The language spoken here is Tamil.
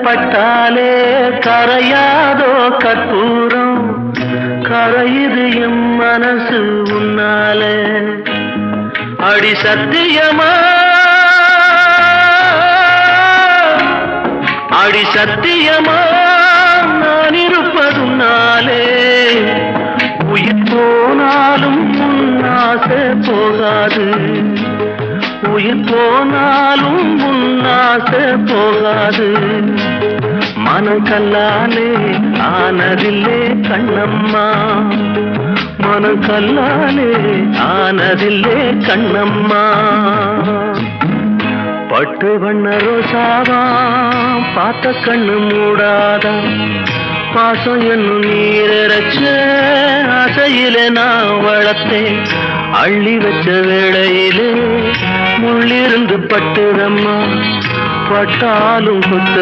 பட்டாலே கரையாதோ கற்பூரம் கரையுது எம் மனசு உன்னாலே அடி சத்தியமா அடி சத்தியமா நான் இருப்பதுனாலே உயிர் போனாலும் உன்னாசை போகாது உயிர் போனாலும் உன்னாசை போகாது மனக்கல்லாலே ஆனதில்லே கண்ணம்மா மனக்கல்லாலே ஆனதில்லே கண்ணம்மா பட்டு வண்ண ரோசாவா பார்த்த கண்ணு மூடாதா பாசம் என்னும் நீரச்ச ஆசையில நான் வளர்த்தேன் அள்ளி வச்ச வேளையிலே முள்ளிருந்து பட்டுதம்மா பட்டாலும் குத்த